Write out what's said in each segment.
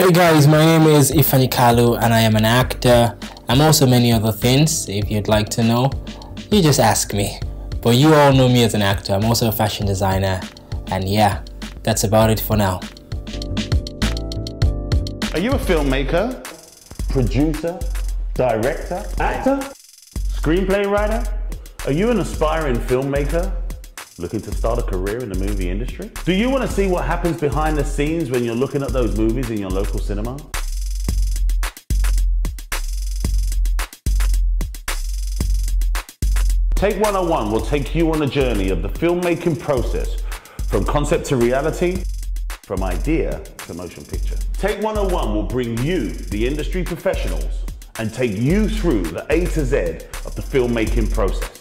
Hey guys, my name is Ifani Kalu and I am an actor. I'm also many other things. If you'd like to know, you just ask me. But you all know me as an actor. I'm also a fashion designer, and yeah, that's about it for now. Are you a filmmaker, producer, director, actor, screenplay writer? Are you an aspiring filmmaker looking to start a career in the movie industry? Do you want to see what happens behind the scenes when you're looking at those movies in your local cinema? Take 101 will take you on a journey of the filmmaking process, from concept to reality, from idea to motion picture. Take 101 will bring you, the industry professionals, and take you through the A to Z of the filmmaking process.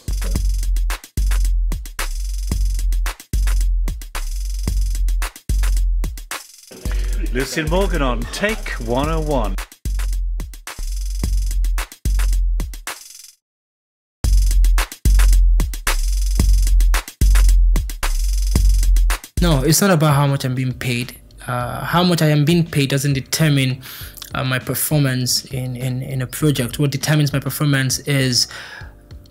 Lucille Morgan on Take 101. No, it's not about how much I'm being paid. How much I am being paid doesn't determine my performance in a project. What determines my performance is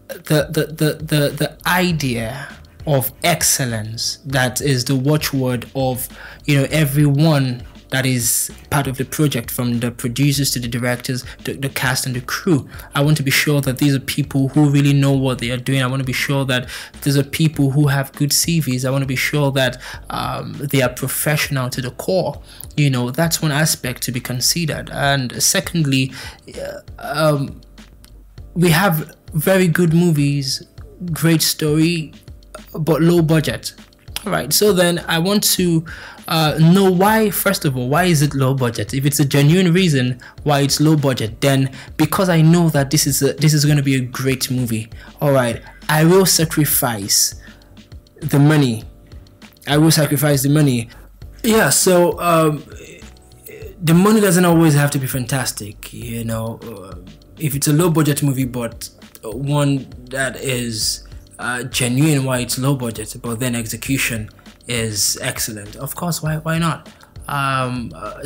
the idea of excellence that is the watchword of everyone that is part of the project, from the producers to the directors, the cast and the crew. I want to be sure that these are people who really know what they are doing. I want to be sure that these are people who have good CVs. I want to be sure that they are professional to the core. That's one aspect to be considered. And secondly, we have very good movies, great story, but low budget. All right, so then I want to know why. First of all, why is it low budget? If it's a genuine reason why it's low budget, then because I know that this is going to be a great movie, all right, I will sacrifice the money. Yeah, so the money doesn't always have to be fantastic. If it's a low budget movie, but one that is genuine why it's low budget, but then execution is excellent, of course, why not?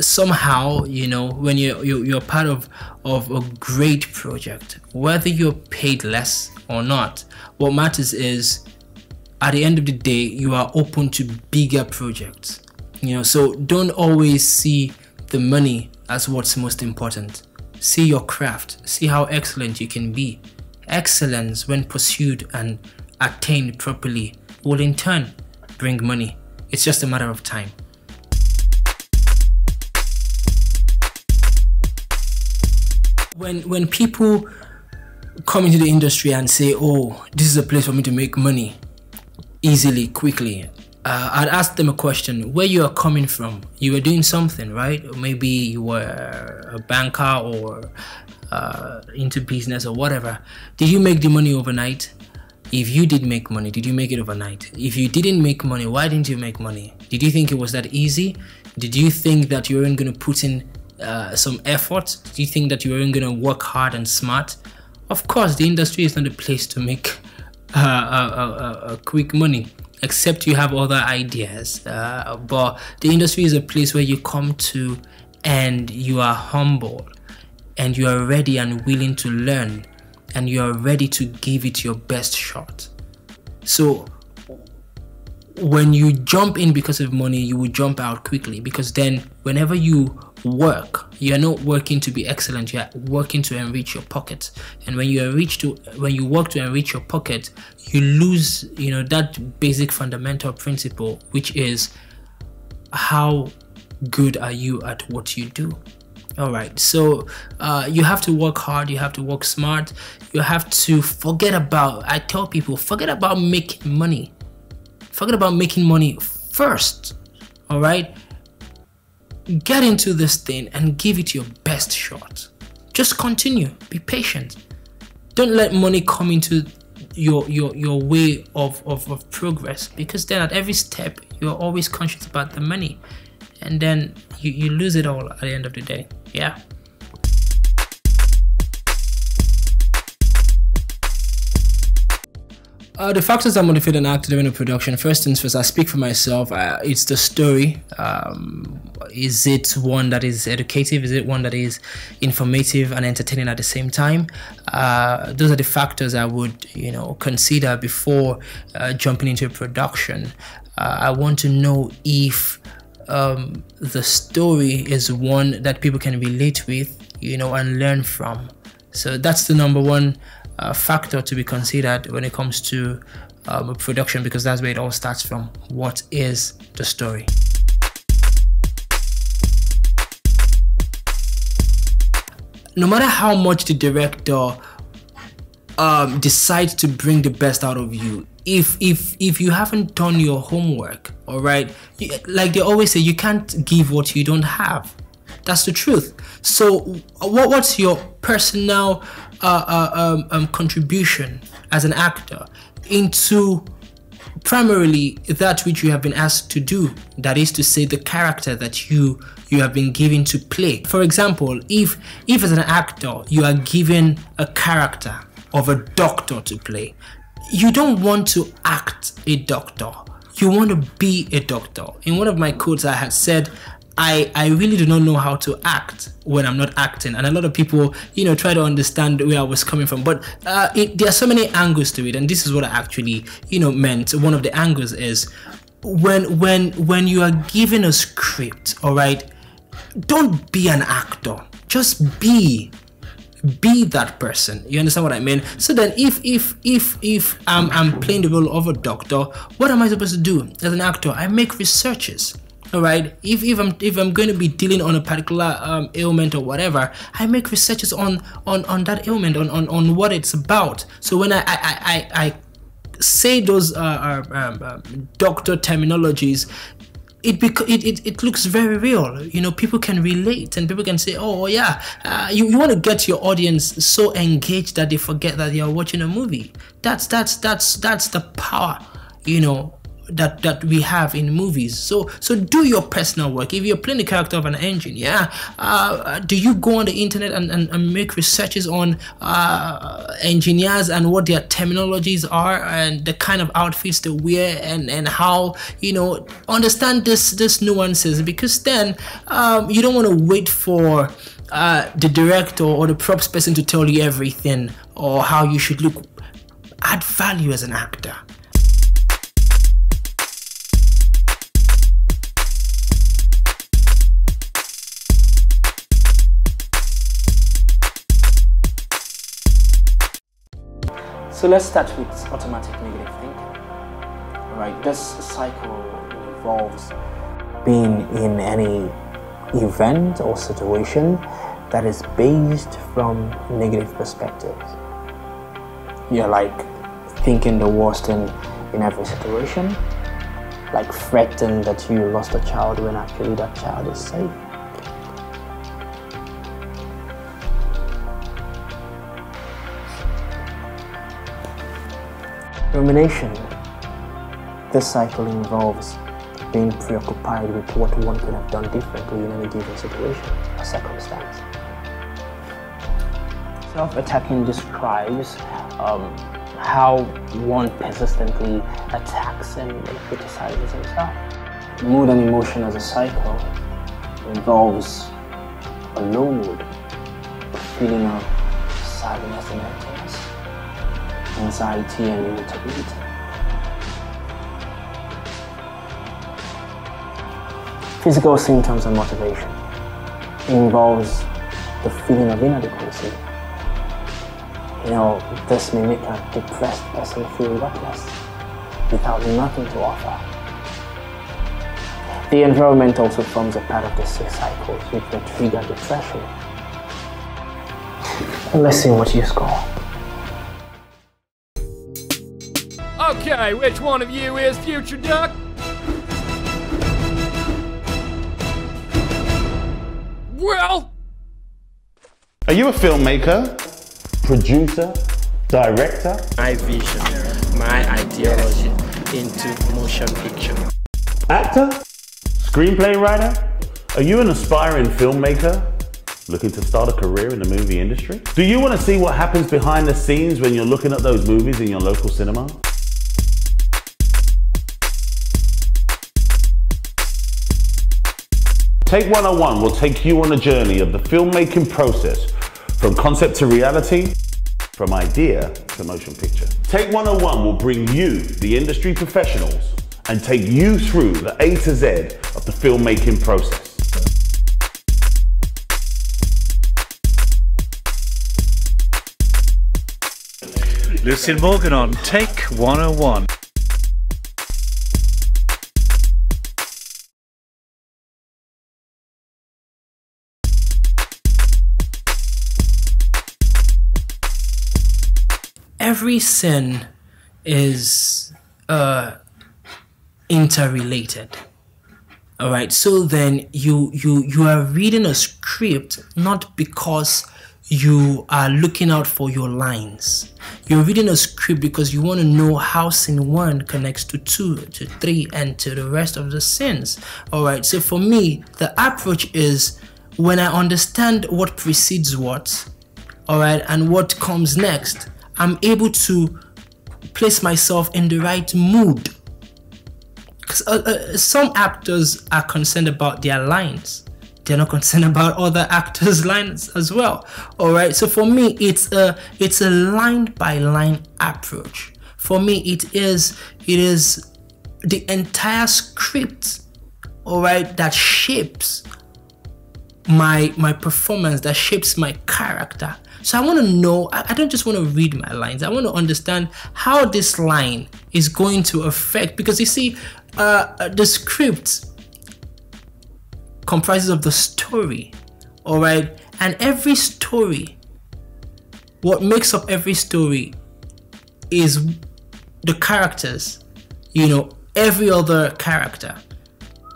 Somehow, when you're part of a great project, whether you're paid less or not, what matters is at the end of the day you are open to bigger projects. So don't always see the money as what's most important. See your craft, see how excellent you can be. Excellence, when pursued and attained properly, will in turn bring money. It's just a matter of time. When people come into the industry and say, oh, this is a place for me to make money easily, quickly, I'd ask them a question: where you are coming from. You were doing something, right? Or maybe you were a banker or into business or whatever. Did you make the money overnight? If you did make money, did you make it overnight? If you didn't make money, why didn't you make money? Did you think it was that easy? Did you think that you weren't going to put in some effort? Did you think that you weren't going to work hard and smart? Of course, the industry is not a place to make quick money, except you have other ideas. But the industry is a place where you come to and you are humble and you are ready and willing to learn, and you are ready to give it your best shot. So when you jump in because of money, you will jump out quickly, because then whenever you work, you're not working to be excellent, you're working to enrich your pocket. And when you work to enrich your pocket, you lose that basic fundamental principle, which is how good are you at what you do. All right, so you have to work hard, you have to work smart, you have to forget about, I tell people, forget about making money. Forget about making money first. All right, get into this thing and give it your best shot. Just continue, be patient. Don't let money come into your way of progress, because then at every step you're always conscious about the money, and then you lose it all at the end of the day. Yeah. The factors that motivate an actor during a production, first things first, I speak for myself, it's the story. Is it one that is educative? Is it one that is informative and entertaining at the same time? Those are the factors I would, consider before jumping into a production. I want to know if the story is one that people can relate with, and learn from. So that's the number one factor to be considered when it comes to a production, because that's where it all starts from. What is the story? No matter how much the director decides to bring the best out of you, if you haven't done your homework, all right, like they always say, you can't give what you don't have. That's the truth. So what's your personal contribution as an actor into primarily that which you have been asked to do, that is to say the character that you have been given to play? For example, if as an actor you are given a character of a doctor to play, you don't want to act a doctor, you want to be a doctor. In one of my quotes I had said, I really do not know how to act when I'm not acting, and a lot of people try to understand where I was coming from, but there are so many angles to it, and this is what I actually meant. One of the angles is when you are given a script, all right, don't be an actor, just be that person. You understand what I mean? So then if I'm playing the role of a doctor, what am I supposed to do as an actor? I make researches. All right, if I'm going to be dealing on a particular ailment or whatever, I make researches on that ailment, on what it's about. So when I say those doctor terminologies, it looks very real. People can relate, and people can say, oh yeah, you want to get your audience so engaged that they forget that they are watching a movie. That's the power, that we have in movies. So do your personal work. If you're playing the character of an engineer, do you go on the internet and make researches on engineers and what their terminologies are and the kind of outfits they wear and how understand this nuances, because then you don't want to wait for the director or the props person to tell you everything or how you should look. Add value as an actor. So let's start with automatic negative thinking. Right, this cycle involves being in any event or situation that is based from negative perspectives. You're like thinking the worst in every situation, like fretting that you lost a child when actually that child is safe. Rumination. This cycle involves being preoccupied with what one could have done differently in any given situation or circumstance. Self-attacking describes how one persistently attacks and criticizes himself. Mood and emotion as a cycle involves a low mood, a feeling of sadness and emptiness, anxiety and irritability. Physical symptoms and motivation involves the feeling of inadequacy. This may make a depressed person feel worthless, without nothing to offer. The environment also forms a part of the 6 cycles which may trigger depression. And let's see what you score. Okay, which one of you is Future Duck? Well, Are you a filmmaker, producer, director? My vision, my ideology into motion picture. Actor? Screenplay writer? Are you an aspiring filmmaker looking to start a career in the movie industry? Do you want to see what happens behind the scenes when you're looking at those movies in your local cinema? Take 101 will take you on a journey of the filmmaking process, from concept to reality, from idea to motion picture. Take 101 will bring you, the industry professionals, and take you through the A to Z of the filmmaking process. Lucille Morgan on Take 101. Every sin is interrelated. All right, so then you are reading a script not because you are looking out for your lines. You're reading a script because you want to know how scene 1 connects to 2, to 3, and to the rest of the scenes. All right, so for me, the approach is when I understand what precedes what, all right, and what comes next, I'm able to place myself in the right mood. Because some actors are concerned about their lines. They're not concerned about other actors' lines as well. All right. So for me, it's a line by line approach. For me, it is the entire script, all right, that shapes my performance, that shapes my character. So I want to know, I don't just want to read my lines. I want to understand how this line is going to affect, because you see, the script comprises of the story, all right? And every story, what makes up every story is the characters, you know, every other character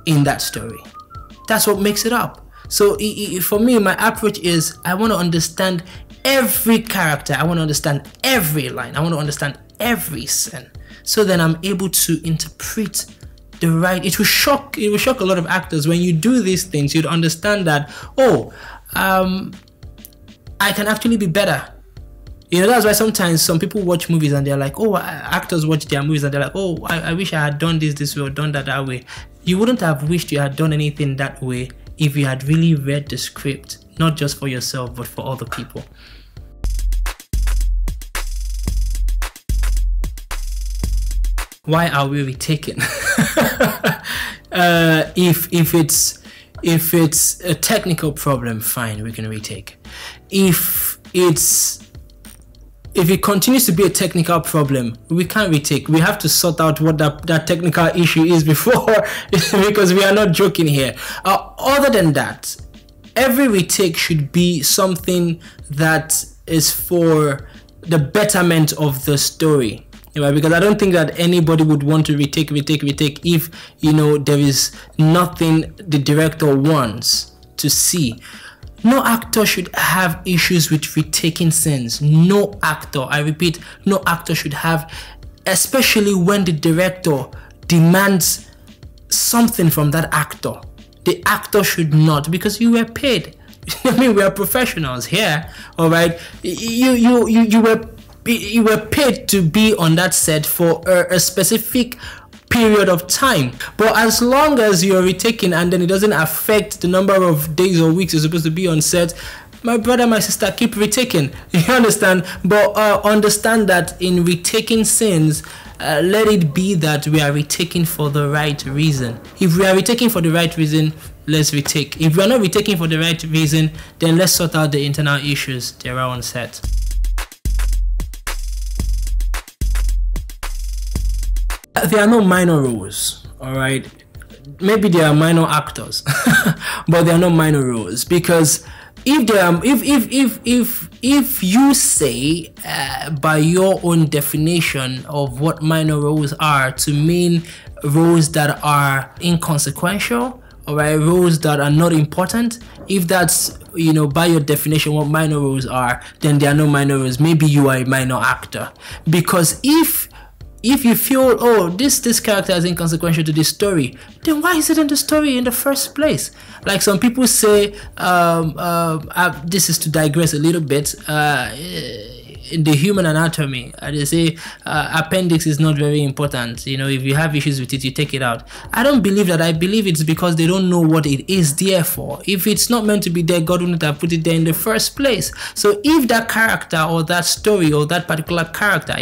in that story. That's what makes it up. So for me, my approach is I want to understand every character. I want to understand every line. I want to understand every scene. So then I'm able to interpret the right. It will shock a lot of actors when you do these things. You'd understand that, oh, I can actually be better. You know, that's why sometimes some people watch movies and they're like, oh, actors watch their movies and they're like, oh, I wish I had done this way or done that way. You wouldn't have wished you had done anything that way if you had really read the script, not just for yourself, but for other people. Why are we retaking? If it's a technical problem, fine, we can retake. If it continues to be a technical problem, we can't retake. We have to sort out what that technical issue is before, because we are not joking here. Other than that, every retake should be something that is for the betterment of the story. Right? Because I don't think that anybody would want to retake if, you know, there is nothing the director wants to see. No actor should have issues with retaking scenes. No actor, I repeat, no actor should have, especially when the director demands something from that actor. The actor should not, because you were paid. I mean, we are professionals here, all right? You were paid to be on that set for a specific period of time. But as long as you're retaking and then it doesn't affect the number of days or weeks you're supposed to be on set, my brother, my sister, keep retaking. You understand? But understand that in retaking scenes, let it be that we are retaking for the right reason. If we are retaking for the right reason, let's retake. If we are not retaking for the right reason, then let's sort out the internal issues there are on set. There are no minor roles, all right? Maybe there are minor actors, but there are no minor roles, because if you say by your own definition of what minor roles are to mean roles that are inconsequential, all right, roles that are not important, if that's, you know, by your definition what minor roles are, then there are no minor roles. Maybe you are a minor actor, because if you feel, oh, this character is inconsequential to this story, then why is it in the story in the first place? Like some people say, this is to digress a little bit, in the human anatomy, they say appendix is not very important. You know, if you have issues with it, you take it out. I don't believe that. I believe it's because they don't know what it is there for. If it's not meant to be there, God wouldn't have put it there in the first place. So if that character or that story or that particular character,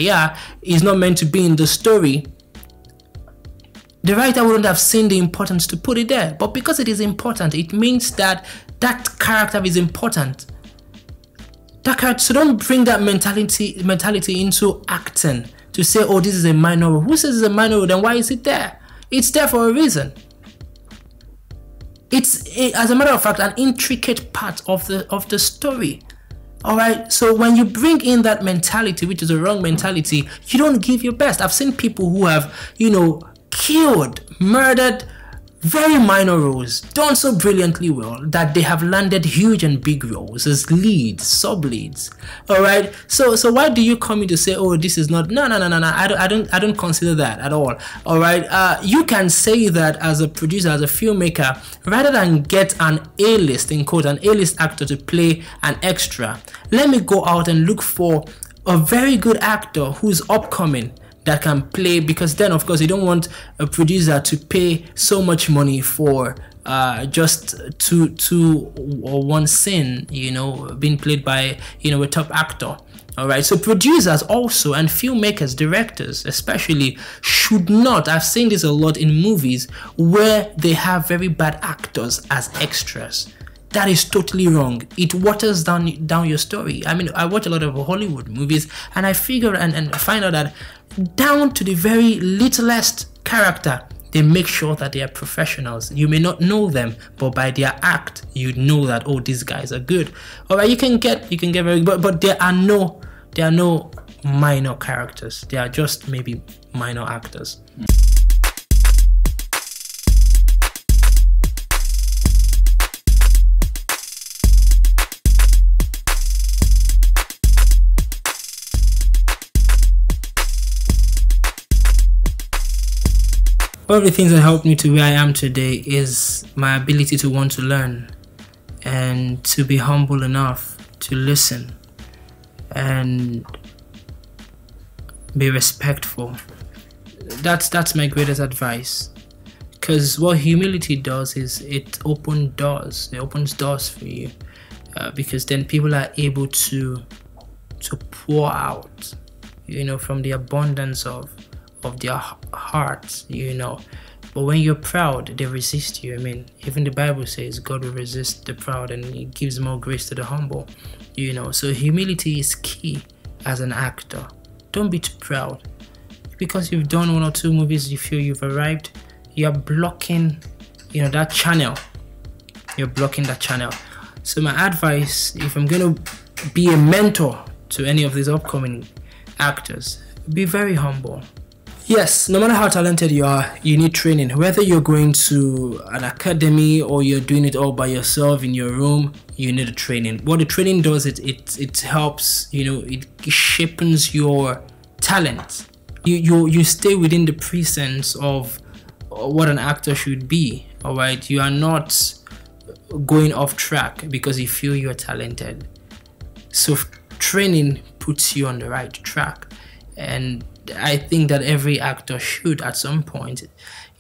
is not meant to be in the story, the writer wouldn't have seen the importance to put it there. But because it is important, it means that that character is important. So don't bring that mentality into acting to say, oh, this is a minor role. Who says it's a minor role? Then why is it there? It's there for a reason. It's, as a matter of fact, an intricate part of the story. All right. So when you bring in that mentality, which is a wrong mentality, you don't give your best. I've seen people who have, killed, murdered, very minor roles, done so brilliantly well that they have landed huge and big roles as leads, sub-leads. All right. So why do you come in to say, oh, this is not? No. I don't consider that at all. All right. You can say that as a producer, as a filmmaker, rather than get an A-list, in quote, an A-list actor to play an extra, let me go out and look for a very good actor who's upcoming that can play, because then of course you don't want a producer to pay so much money for just two or one scene, being played by a top actor. All right, so producers also, and filmmakers, directors especially, should not, I've seen this a lot in movies where they have very bad actors as extras. That is totally wrong. It waters down your story. I mean, I watch a lot of Hollywood movies, and I figure and find out that down to the very littlest character, they make sure that they are professionals. You may not know them, but by their act, you know that, oh, these guys are good. All right, you can get very good, but there are no minor characters. They are just maybe minor actors. One of the things that helped me to where I am today is my ability to want to learn and to be humble enough to listen and be respectful. That's my greatest advice, because what humility does is it opens doors for you, because then people are able to pour out, from the abundance of their hearts, But when you're proud, they resist you. I mean, even the Bible says God will resist the proud and He gives more grace to the humble, So humility is key as an actor. Don't be too proud. Because you've done 1 or 2 movies, you feel you've arrived, you're blocking, that channel. You're blocking that channel. So my advice, if I'm going to be a mentor to any of these upcoming actors, be very humble. Yes, no matter how talented you are, you need training. Whether you're going to an academy or you're doing it all by yourself in your room, you need a training. What the training does, it helps, it shapes your talent. You stay within the presence of what an actor should be. All right, you are not going off track because you feel you're talented. So training puts you on the right track, and I think that every actor should at some point,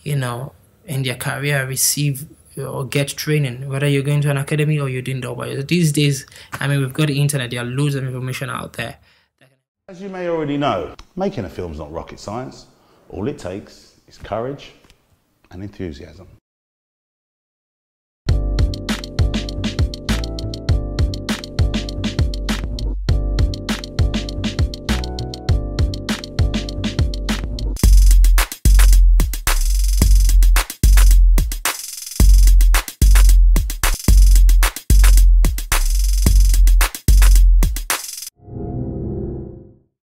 in their career, receive or get training, whether you're going to an academy or you're doing it all by yourself. These days, I mean, we've got the internet, there are loads of information out there. As you may already know, making a film is not rocket science. All it takes is courage and enthusiasm.